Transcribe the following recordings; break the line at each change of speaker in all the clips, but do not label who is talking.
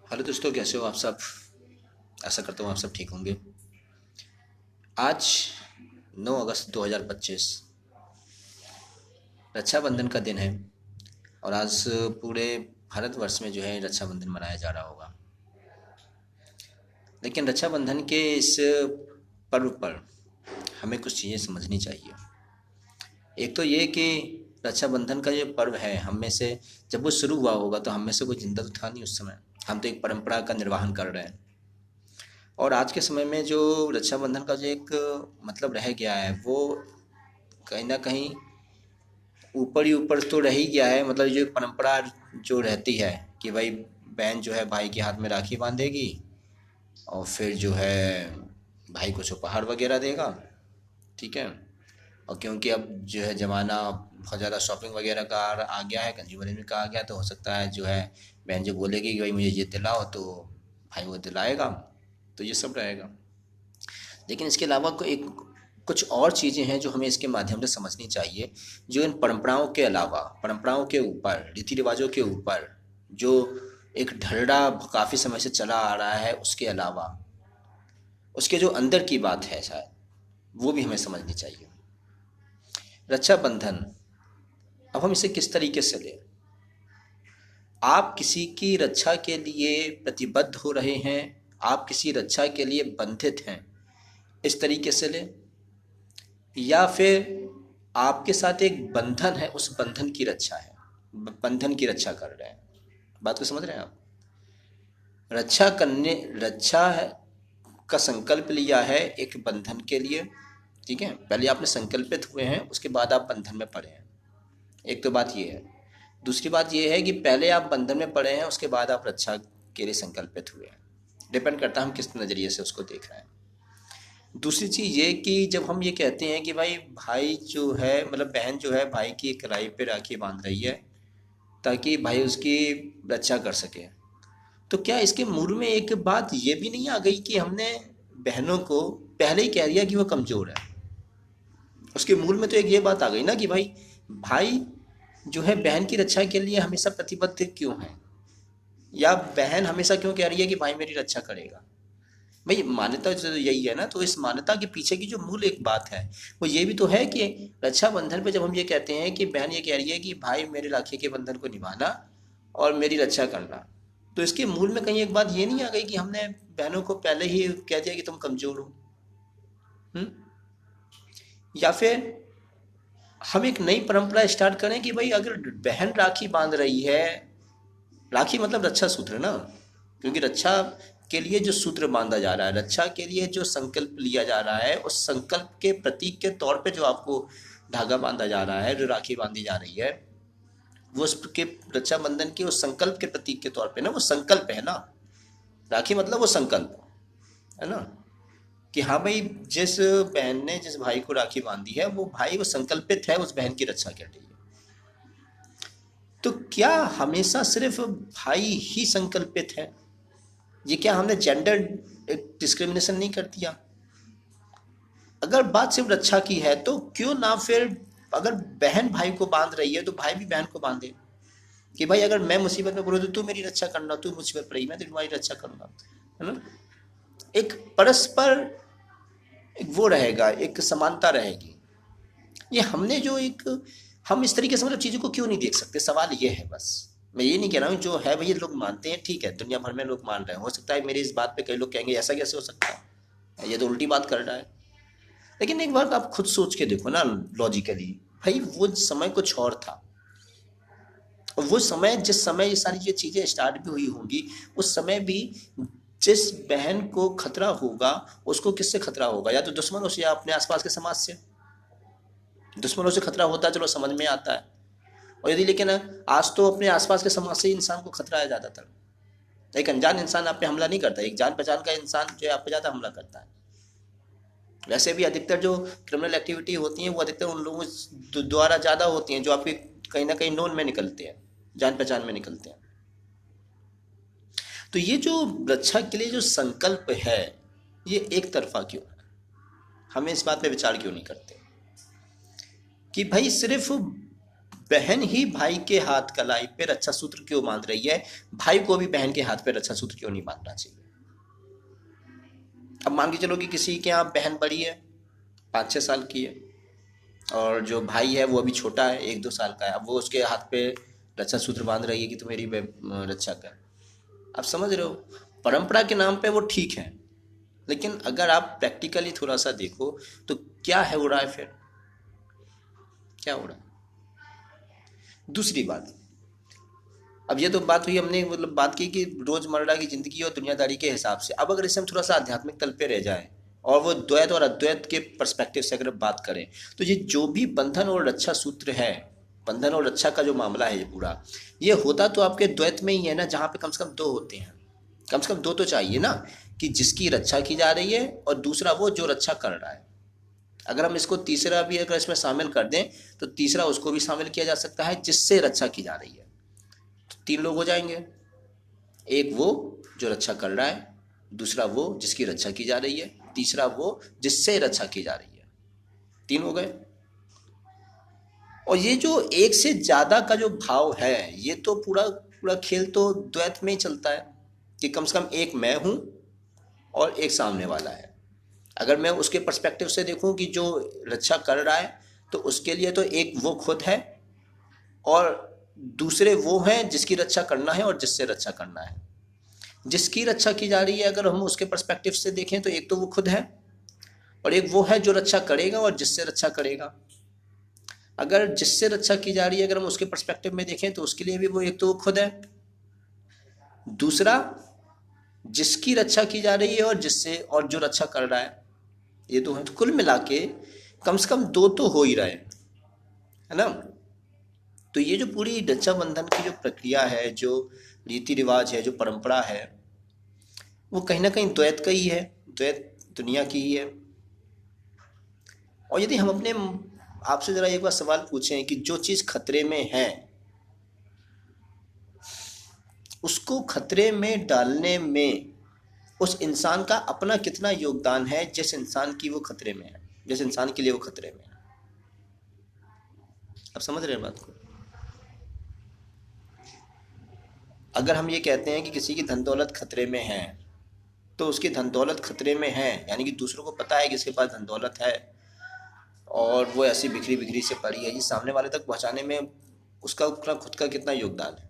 Hello दोस्तों, कैसे हो आप सब। आशा करता हूँ आप सब ठीक होंगे। आज 9 अगस्त 2025 रक्षाबंधन का दिन है। और आज पूरे भारतवर्ष में जो है रक्षाबंधन मनाया जा रहा होगा। लेकिन रक्षाबंधन के इस पर्व पर हमें कुछ चीज़ें समझनी चाहिए। एक तो ये कि रक्षाबंधन का ये पर्व है, हम में से जब वो शुरू हुआ होगा तो हम में से कोई जिंदा तो था नहीं उस समय। हम तो एक परंपरा का निर्वहन कर रहे हैं। और आज के समय में जो रक्षाबंधन का जो एक मतलब रह गया है, वो कहीं ना कहीं ऊपर ही ऊपर तो रह ही गया है। मतलब जो परंपरा जो रहती है कि भाई बहन जो है भाई के हाथ में राखी बांधेगी और फिर जो है भाई कुछ उपहार वगैरह देगा। ठीक है। और क्योंकि अब जो है ज़माना बहुत ज़्यादा शॉपिंग वगैरह का आ गया है, कंज्यूमरिज्म का आ गया, तो हो सकता है जो है बहन जो बोलेगी कि भाई मुझे ये दिलाओ, तो भाई वो दिलाएगा। तो ये सब रहेगा। लेकिन इसके अलावा कुछ और चीज़ें हैं जो हमें इसके माध्यम से समझनी चाहिए। जो इन परंपराओं के अलावा, परंपराओं के ऊपर, रीति रिवाजों के ऊपर जो एक ढर्रा काफ़ी समय से चला आ रहा है, उसके अलावा उसके जो अंदर की बात है शायद वो भी हमें समझनी चाहिए। रक्षाबंधन, अब हम इसे किस तरीके से लें। आप किसी की रक्षा के लिए प्रतिबद्ध हो रहे हैं, आप किसी रक्षा के लिए बंधित हैं, इस तरीके से लें। या फिर आपके साथ एक बंधन है, उस बंधन की रक्षा है, बंधन की रक्षा कर रहे हैं। बात को समझ रहे हैं आप। रक्षा का संकल्प लिया है एक बंधन के लिए। ठीक है, पहले आपने संकल्पित हुए हैं, उसके बाद आप बंधन में पड़े हैं। एक तो बात ये है। दूसरी बात ये है कि पहले आप बंधन में पड़े हैं, उसके बाद आप रक्षा के लिए संकल्पित हुए हैं। डिपेंड करता है हम किस नज़रिए से उसको देख रहे हैं। दूसरी चीज़ ये कि जब हम ये कहते हैं कि भाई भाई जो है, मतलब बहन जो है भाई की कलाई पे राखी बांध रही है ताकि भाई उसकी रक्षा कर सके, तो क्या इसके मूल में एक बात ये भी नहीं आ गई कि हमने बहनों को पहले ही कह दिया कि वो कमज़ोर है। उसके मूल में तो एक ये बात आ गई ना कि भाई भाई जो है बहन की रक्षा के लिए हमेशा प्रतिबद्ध क्यों है, या बहन हमेशा क्यों कह रही है कि भाई मेरी रक्षा करेगा। भाई मान्यता जो यही है ना, तो इस मान्यता के पीछे की जो मूल एक बात है वो ये भी तो है कि रक्षाबंधन पे जब हम ये कहते हैं कि बहन ये कह रही है कि भाई मेरे राखी के बंधन को निभाना और मेरी रक्षा करना, तो इसके मूल में कहीं एक बात ये नहीं आ गई कि हमने बहनों को पहले ही कह दिया कि तुम कमजोर हो। हम्म? या फिर हम एक नई परंपरा स्टार्ट करें कि भाई अगर बहन राखी बांध रही है, राखी मतलब रक्षा सूत्र ना, क्योंकि रक्षा के लिए जो सूत्र बांधा जा रहा है, रक्षा के लिए जो संकल्प लिया जा रहा है, उस संकल्प के प्रतीक के तौर पे जो आपको धागा बांधा जा रहा है, जो राखी बांधी जा रही है, वो उसके रक्षाबंधन के उस संकल्प के प्रतीक के तौर पे ना, वो संकल्प है ना। राखी मतलब वो संकल्प है ना, कि हाँ भाई जिस बहन ने जिस भाई को राखी बांधी है, वो भाई वो संकल्पित है उस बहन की रक्षा के लिए। तो क्या हमेशा सिर्फ भाई ही संकल्पित है? ये क्या हमने जेंडर डिस्क्रिमिनेशन नहीं कर दिया? अगर बात सिर्फ रक्षा की है तो क्यों ना फिर, अगर बहन भाई को बांध रही है तो भाई भी बहन को बांधे कि भाई अगर मैं मुसीबत में पड़ूँ तो तू मेरी रक्षा करना, तू मुसीबत पड़ी मैं तुम्हारी रक्षा करूंगा। है ना। एक परस्पर एक वो रहेगा, एक समानता रहेगी। ये हमने जो एक, हम इस तरीके से मतलब चीज़ों को क्यों नहीं देख सकते, सवाल ये है बस। मैं ये नहीं कह रहा हूँ जो है भैया लोग मानते हैं, ठीक है, दुनिया भर में लोग मान रहे हैं। हो सकता है मेरी इस बात पे कई लोग कहेंगे ऐसा कैसे हो सकता है, ये तो उल्टी बात कर रहा है। लेकिन एक बार आप खुद सोच के देखो ना लॉजिकली, भाई वो समय कुछ और था। और वो समय, जिस समय ये सारी ये चीज़ें स्टार्ट भी हुई होंगी, उस समय भी जिस बहन को खतरा होगा, उसको किससे खतरा होगा? या तो दुश्मनों से या अपने आसपास के समाज से। दुश्मनों से खतरा होता है, चलो समझ में आता है। और यदि, लेकिन आज तो अपने आसपास के समाज से ही इंसान को खतरा है ज़्यादातर। एक अनजान इंसान आप पे हमला नहीं करता, एक जान पहचान का इंसान जो है आप पे ज़्यादा हमला करता है। वैसे भी अधिकतर जो क्रिमिनल एक्टिविटी होती हैं वो अधिकतर उन लोगों द्वारा ज़्यादा होती हैं जो आपके कहीं ना कहीं नोन में निकलते हैं, जान पहचान में निकलते हैं। तो ये जो रक्षा के लिए जो संकल्प है, ये एक तरफा क्यों है? हमें इस बात पे विचार क्यों नहीं करते कि भाई सिर्फ बहन ही भाई के हाथ कलाई पे रक्षा सूत्र क्यों बांध रही है, भाई को भी बहन के हाथ पे रक्षा सूत्र क्यों नहीं बांधना चाहिए। अब मान के चलो कि किसी के यहाँ बहन बड़ी है, 5-6 साल की है, और जो भाई है वो अभी छोटा है, 1-2 साल का है। अब वो उसके हाथ पे रक्षा सूत्र बांध रही है कि तू मेरी रक्षा कर। आप समझ रहे हो, परंपरा के नाम पे वो ठीक है, लेकिन अगर आप प्रैक्टिकली थोड़ा सा देखो तो क्या है हो रहा है, फिर क्या हो रहा है। दूसरी बात, अब ये तो बात हुई, हमने मतलब बात की कि रोजमर्रा की जिंदगी और दुनियादारी के हिसाब से। अब अगर इसे हम थोड़ा सा आध्यात्मिक तल पे रह जाए और वो द्वैत और अद्वैत के पर्सपेक्टिव से अगर बात करें, तो ये जो भी बंधन और रक्षा सूत्र है, बंधन और रक्षा का जो मामला है, ये पूरा ये होता तो आपके द्वैत में ही है ना, जहाँ पे कम से कम दो होते हैं। कम से कम दो तो चाहिए ना, कि जिसकी रक्षा की जा रही है और दूसरा वो जो रक्षा कर रहा है। अगर हम इसको तीसरा भी अगर इसमें शामिल कर दें तो तीसरा उसको भी शामिल किया जा सकता है जिससे रक्षा की जा रही है। तो 3 लोग हो जाएंगे, एक वो जो रक्षा कर रहा है, दूसरा वो जिसकी रक्षा की जा रही है, तीसरा वो जिससे रक्षा की जा रही है। 3 हो गए। और ये जो एक से ज्यादा का जो भाव है, ये तो पूरा पूरा खेल तो द्वैत में ही चलता है, कि कम से कम एक मैं हूं और एक सामने वाला है। अगर मैं उसके पर्सपेक्टिव से देखूं कि जो रक्षा कर रहा है, तो उसके लिए तो एक वो खुद है और दूसरे वो हैं जिसकी रक्षा करना है और जिससे रक्षा करना है। जिसकी रक्षा की जा रही है अगर हम उसके पर्सपेक्टिव से देखें तो एक तो वो खुद है और एक वो है जो रक्षा करेगा और जिससे रक्षा करेगा। अगर जिससे रक्षा की जा रही है अगर हम उसके पर्सपेक्टिव में देखें तो उसके लिए भी वो एक तो वो खुद है, दूसरा जिसकी रक्षा की जा रही है और जिससे और जो रक्षा कर रहा है, ये तो है। तो कुल मिला के कम से कम दो तो हो ही रहे हैं, है ना। तो ये जो पूरी रक्षाबंधन की जो प्रक्रिया है, जो रीति रिवाज है, जो परंपरा है, वो कहीं ना कहीं द्वैत का ही है, द्वैत दुनिया की ही है। और यदि हम अपने आपसे जरा एक बार सवाल पूछें कि जो चीज खतरे में है उसको खतरे में डालने में उस इंसान का अपना कितना योगदान है, जिस इंसान की वो खतरे में है, जिस इंसान के लिए वो खतरे में है। आप समझ रहे हैं बात को। अगर हम ये कहते हैं कि किसी की धन दौलत खतरे में है, तो उसकी धन दौलत खतरे में है यानी कि दूसरों को पता है कि इसके पास धन दौलत है और वो ऐसी बिखरी बिखरी से पड़ी है, ये सामने वाले तक पहुंचाने में उसका अपना खुद का कितना योगदान है।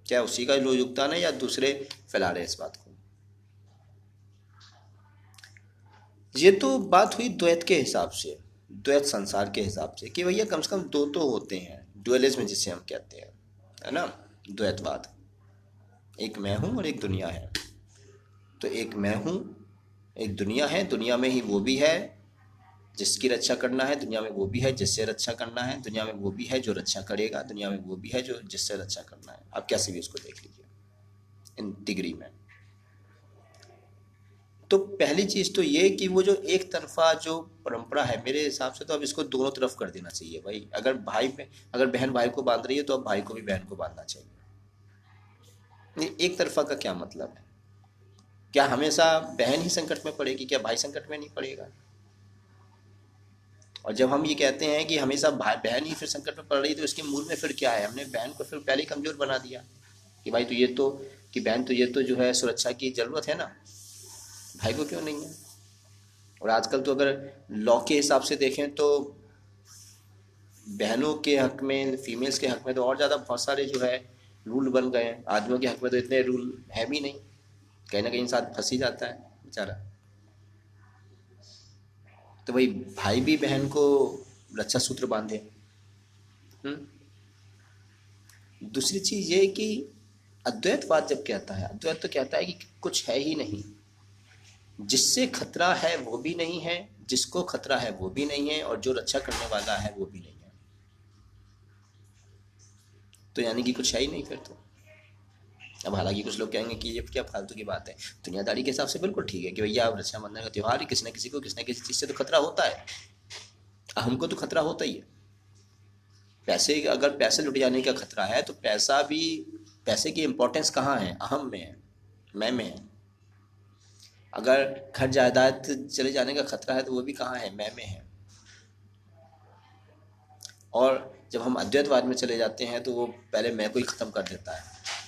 क्या उसी का योगदान है या दूसरे फैला रहे इस बात को। ये तो बात हुई द्वैत के हिसाब से, द्वैत संसार के हिसाब से, कि भैया कम से कम दो तो होते हैं, ड्युअलिज्म जिसे हम कहते हैं, है ना, द्वैतवाद। एक मैं हूं और एक दुनिया है। तो एक मैं हूं, एक दुनिया है, दुनिया में ही वो भी है जिसकी रक्षा करना है, दुनिया में वो भी है जिससे रक्षा करना है, दुनिया में वो भी है जो रक्षा करेगा, दुनिया में वो भी है जो जिससे रक्षा करना है। आप कैसे भी उसको देख लीजिए इन डिग्री में। तो पहली चीज तो ये कि वो जो एक तरफा जो परंपरा है, मेरे हिसाब से तो अब इसको दोनों तरफ कर देना चाहिए भाई। अगर बहन भाई को बांध रही है तो अब भाई को भी बहन को बांधना चाहिए। ये एक तरफा का क्या मतलब है। क्या हमेशा बहन ही संकट में पड़ेगी, क्या भाई संकट में नहीं पड़ेगा। और जब हम ये कहते हैं कि हमेशा भाई बहन ही फिर संकट में पड़ रही है, तो इसके मूल में फिर क्या है, हमने बहन को फिर पहले ही कमजोर बना दिया कि भाई तो ये तो, कि बहन तो ये तो जो है सुरक्षा की जरूरत है ना, भाई को क्यों नहीं है। और आजकल तो अगर लॉ के हिसाब से देखें तो बहनों के हक में, फीमेल्स के हक में तो और ज़्यादा बहुत सारे जो है रूल बन गए हैं। आदमियों के हक में तो इतने रूल है भी नहीं, कहीं ना कहीं साथ फंस ही जाता है बेचारा। तो भाई भाई भी बहन को रक्षा सूत्र बांधे। दूसरी चीज ये कि अद्वैतवाद जब कहता है, अद्वैत तो कहता है कि कुछ है ही नहीं, जिससे खतरा है वो भी नहीं है, जिसको खतरा है वो भी नहीं है, और जो रक्षा करने वाला है वो भी नहीं है। तो यानी कि कुछ है ही नहीं फिर तो। अब हालांकि कुछ लोग कहेंगे कि ये क्या फालतू की बात है, दुनियादारी के हिसाब से बिल्कुल ठीक है कि भैया अब रक्षाबंधन का त्यौहार है, किसी न किसी को किसी न किसी चीज से तो खतरा होता है। हमको तो खतरा होता ही है। पैसे, अगर पैसे लुट जाने का खतरा है तो पैसा भी, पैसे की इंपॉर्टेंस कहाँ है, अहम में है, मैं में है। अगर घर जायदाद चले जाने का खतरा है तो वो भी कहाँ है, मैं में है। और जब हम अद्वैतवाद में चले जाते हैं तो वो पहले मैं को ही ख़त्म कर देता है।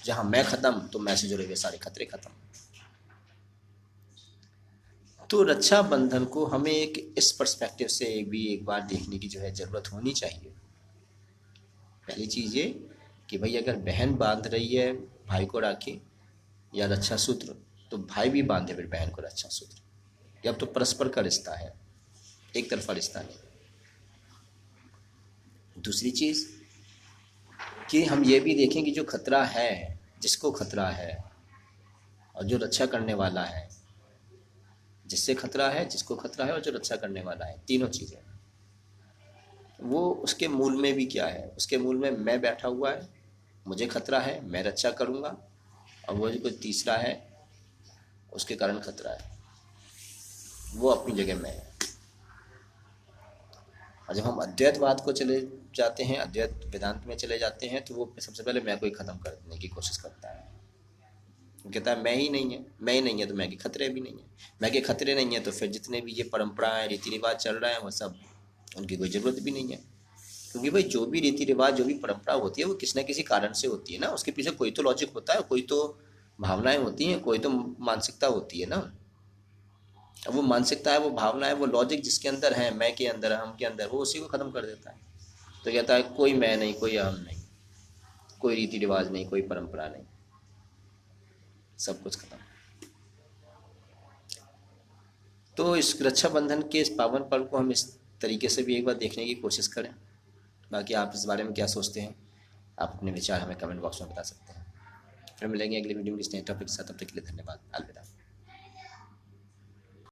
जहाँ मैं ख़त्म तो मैं से जुड़े हुए सारे खतरे ख़त्म। तो रक्षाबंधन को हमें एक इस पर्सपेक्टिव से भी एक बार देखने की जो है ज़रूरत होनी चाहिए। पहली चीज़ ये कि भाई अगर बहन बांध रही है भाई को राखी या रक्षा सूत्र, तो भाई भी बांधे फिर बहन को रक्षा सूत्र। ये अब तो परस्पर का रिश्ता है, एक तरफा रिश्ता नहीं। दूसरी चीज़ कि हम ये भी देखें कि जो खतरा है, जिसको खतरा है, और जो रक्षा करने वाला है, जिससे खतरा है, जिसको खतरा है और जो रक्षा करने वाला है, तीनों चीज़ें, वो उसके मूल में भी क्या है। उसके मूल में मैं बैठा हुआ है, मुझे खतरा है, मैं रक्षा करूँगा, और वो कोई तीसरा है उसके कारण खतरा है, वो अपनी जगह में है। और जब हम अद्वैतवाद को चले जाते हैं, अद्वैत वेदांत में चले जाते हैं, तो वो सबसे पहले मैं को ही ख़त्म करने की कोशिश करता है। वो कहता है मैं ही नहीं है, मैं ही नहीं है तो मैं के खतरे भी नहीं है, मैं के खतरे नहीं है तो फिर जितने भी ये परंपराएं रीति रिवाज चल रहे हैं वो सब, उनकी कोई ज़रूरत भी नहीं है। क्योंकि भाई जो भी रीति रिवाज, जो भी परंपरा होती है वो किसी न किसी कारण से होती है ना, उसके पीछे कोई तो लॉजिक होता है, कोई तो भावनाएं होती हैं, कोई तो मानसिकता होती है ना। अब वो मानसिकता है, वो भावना है, वो लॉजिक जिसके अंदर है, मैं के अंदर, हम के अंदर, वो उसी को ख़त्म कर देता है। तो कहता है कोई मैं नहीं, कोई हम नहीं, कोई रीति रिवाज नहीं, कोई परंपरा नहीं, सब कुछ खत्म। तो इस रक्षाबंधन के इस पावन पर्व को हम इस तरीके से भी एक बार देखने की कोशिश करें। बाकी आप इस बारे में क्या सोचते हैं, आप अपने विचार हमें कमेंट बॉक्स में बता सकते हैं। फिर मिलेंगे अगले वीडियो में किसी नए टॉपिक के साथ। तब तक के लिए धन्यवाद, अलविदा।